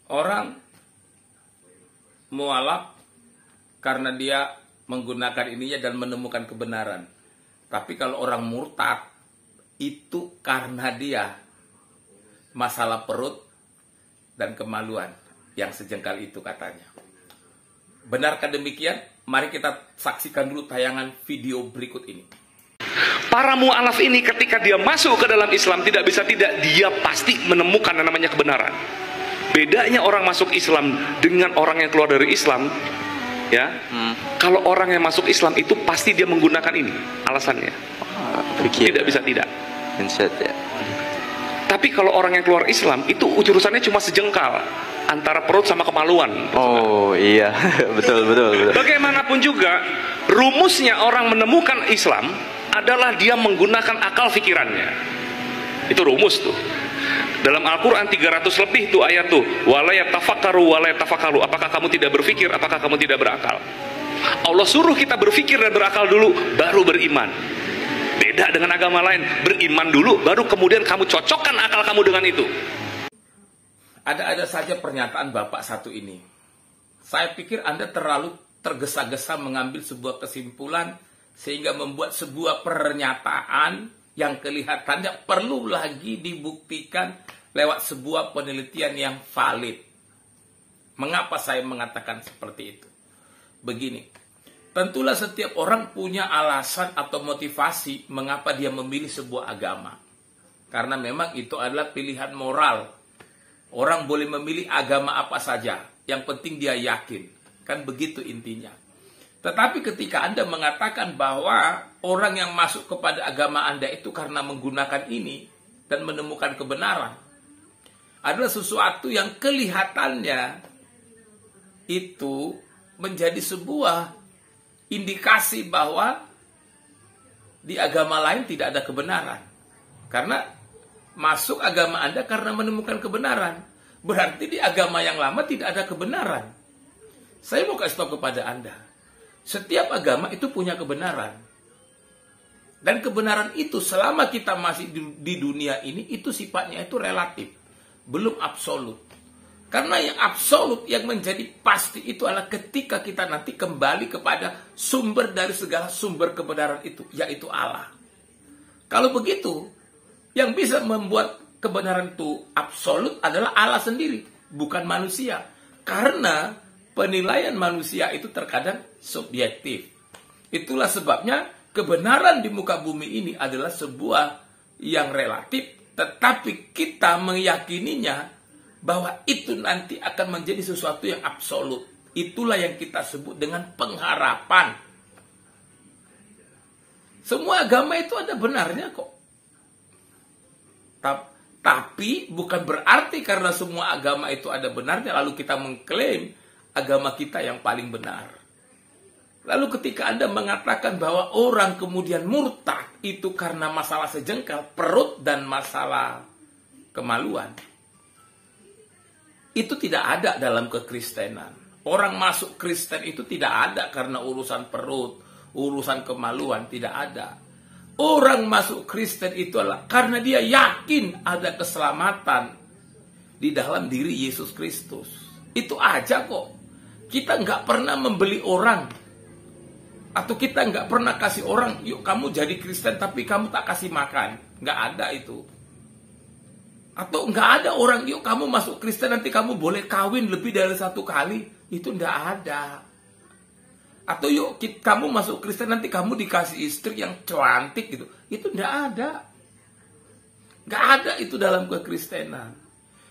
Orang mualaf karena dia menggunakan ininya dan menemukan kebenaran. Tapi kalau orang murtad itu karena dia masalah perut dan kemaluan yang sejengkal itu katanya. Benarkah demikian? Mari kita saksikan dulu tayangan video berikut ini. Para mu'alaf ini ketika dia masuk ke dalam Islam, tidak bisa tidak, dia pasti menemukan yang namanya kebenaran. Bedanya orang masuk Islam dengan orang yang keluar dari Islam, ya. Kalau orang yang masuk Islam itu pasti dia menggunakan ini alasannya. Tidak bisa tidak. Ya. Tapi kalau orang yang keluar Islam itu urusannya cuma sejengkal antara perut sama kemaluan. Oh iya, betul. Bagaimanapun juga, rumusnya orang menemukan Islam adalah dia menggunakan akal pikirannya. Itu rumus tuh. Dalam Al-Quran 300 lebih tuh ayat tuh. Wala yatafakkaru wala yatafakkaru. Apakah kamu tidak berpikir? Apakah kamu tidak berakal? Allah suruh kita berpikir dan berakal dulu, baru beriman. Beda dengan agama lain. Beriman dulu, baru kemudian kamu cocokkan akal kamu dengan itu. Ada saja pernyataan Bapak satu ini. Saya pikir Anda terlalu tergesa-gesa mengambil sebuah kesimpulan sehingga membuat sebuah pernyataan yang kelihatannya perlu lagi dibuktikan lewat sebuah penelitian yang valid. Mengapa saya mengatakan seperti itu? Begini, tentulah setiap orang punya alasan atau motivasi mengapa dia memilih sebuah agama. Karena memang itu adalah pilihan moral. Orang boleh memilih agama apa saja, yang penting dia yakin. Kan begitu intinya. Tetapi ketika Anda mengatakan bahwa orang yang masuk kepada agama Anda itu karena menggunakan ini dan menemukan kebenaran, adalah sesuatu yang kelihatannya itu menjadi sebuah indikasi bahwa di agama lain tidak ada kebenaran. Karena masuk agama Anda karena menemukan kebenaran. Berarti di agama yang lama tidak ada kebenaran. Saya mau kasih tahu kepada Anda. Setiap agama itu punya kebenaran. Dan kebenaran itu selama kita masih di dunia ini, itu sifatnya itu relatif. Belum absolut. Karena yang absolut, yang menjadi pasti itu adalah ketika kita nanti kembali kepada sumber dari segala sumber kebenaran itu, yaitu Allah. Kalau begitu, yang bisa membuat kebenaran itu absolut adalah Allah sendiri, bukan manusia. Karena penilaian manusia itu terkadang subjektif. Itulah sebabnya kebenaran di muka bumi ini adalah sebuah yang relatif, tetapi kita meyakininya bahwa itu nanti akan menjadi sesuatu yang absolut. Itulah yang kita sebut dengan pengharapan. Semua agama itu ada benarnya kok. Tapi bukan berarti karena semua agama itu ada benarnya lalu kita mengklaim agama kita yang paling benar. Lalu ketika Anda mengatakan bahwa orang kemudian murtad itu karena masalah sejengkal perut dan masalah kemaluan, itu tidak ada dalam kekristenan. Orang masuk Kristen itu tidak ada karena urusan perut, urusan kemaluan, tidak ada. Orang masuk Kristen itu adalah karena dia yakin ada keselamatan di dalam diri Yesus Kristus. Itu aja kok. Kita nggak pernah membeli orang. Atau kita nggak pernah kasih orang, yuk kamu jadi Kristen tapi kamu tak kasih makan. Nggak ada itu. Atau nggak ada orang, yuk kamu masuk Kristen nanti kamu boleh kawin lebih dari satu kali. Itu nggak ada. Atau yuk kamu masuk Kristen nanti kamu dikasih istri yang cantik gitu. Itu nggak ada. Nggak ada itu dalam kekristenan.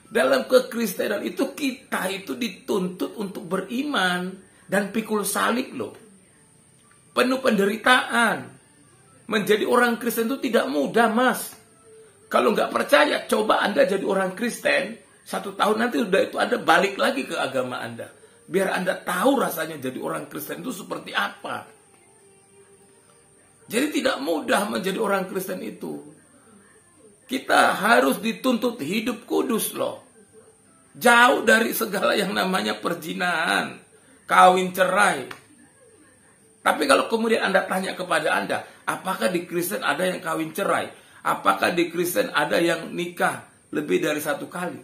Dalam kekristenan itu kita itu dituntut untuk beriman. Dan pikul salib loh. Penuh penderitaan. Menjadi orang Kristen itu tidak mudah mas. Kalau nggak percaya coba Anda jadi orang Kristen. 1 tahun nanti udah itu Anda balik lagi ke agama Anda. Biar Anda tahu rasanya jadi orang Kristen itu seperti apa. Jadi tidak mudah menjadi orang Kristen itu. Kita harus dituntut hidup kudus loh. Jauh dari segala yang namanya perzinahan, kawin cerai. Tapi kalau kemudian Anda tanya kepada Anda, apakah di Kristen ada yang kawin cerai? Apakah di Kristen ada yang nikah lebih dari 1 kali?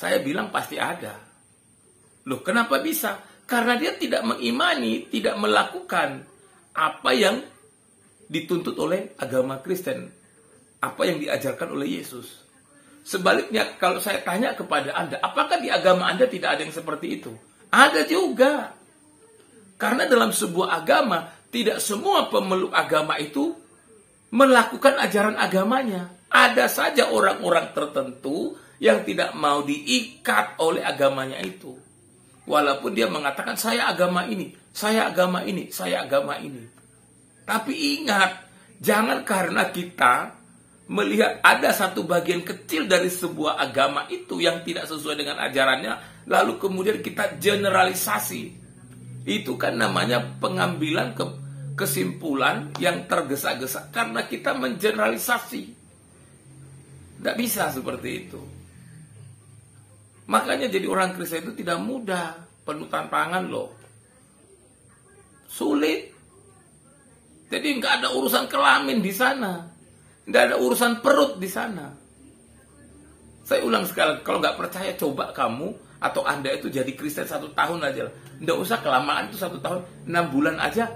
Saya bilang pasti ada. Loh, kenapa bisa? Karena dia tidak mengimani, tidak melakukan apa yang dituntut oleh agama Kristen, apa yang diajarkan oleh Yesus. Sebaliknya, kalau saya tanya kepada Anda, apakah di agama Anda tidak ada yang seperti itu? Ada juga. Karena dalam sebuah agama, tidak semua pemeluk agama itu melakukan ajaran agamanya. Ada saja orang-orang tertentu yang tidak mau diikat oleh agamanya itu. Walaupun dia mengatakan, saya agama ini, saya agama ini, saya agama ini. Tapi ingat, jangan karena kita melihat ada satu bagian kecil dari sebuah agama itu yang tidak sesuai dengan ajarannya, lalu kemudian kita generalisasi. Itu kan namanya pengambilan kesimpulan yang tergesa-gesa karena kita mengeneralisasi. Tidak bisa seperti itu. Makanya jadi orang Kristen itu tidak mudah, penuh tantangan loh. Sulit. Jadi nggak ada urusan kelamin di sana. Nggak ada urusan perut di sana. Saya ulang sekali, kalau nggak percaya coba kamu atau Anda itu jadi Kristen 1 tahun aja. Nggak usah kelamaan itu 1 tahun, 6 bulan aja.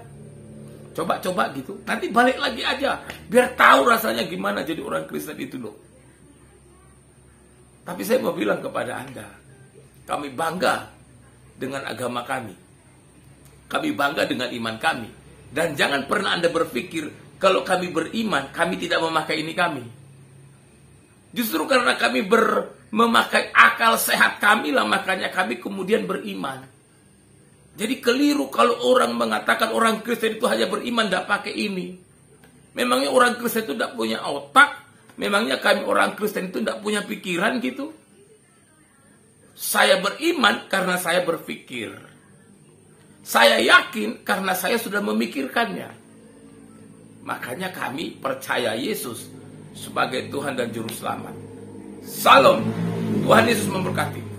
Coba-coba gitu. Nanti balik lagi aja. Biar tahu rasanya gimana jadi orang Kristen itu loh. Tapi saya mau bilang kepada Anda, kami bangga dengan agama kami. Kami bangga dengan iman kami. Dan jangan pernah Anda berpikir, kalau kami beriman, kami tidak memakai ini kami. Justru karena kami memakai akal sehat kami lah, makanya kami kemudian beriman. Jadi keliru kalau orang mengatakan orang Kristen itu hanya beriman, tidak pakai ini. Memangnya orang Kristen itu tidak punya otak? Memangnya kami orang Kristen itu tidak punya pikiran gitu? Saya beriman karena saya berpikir. Saya yakin karena saya sudah memikirkannya. Makanya kami percaya Yesus sebagai Tuhan dan Juru Selamat. Salam. Tuhan Yesus memberkati.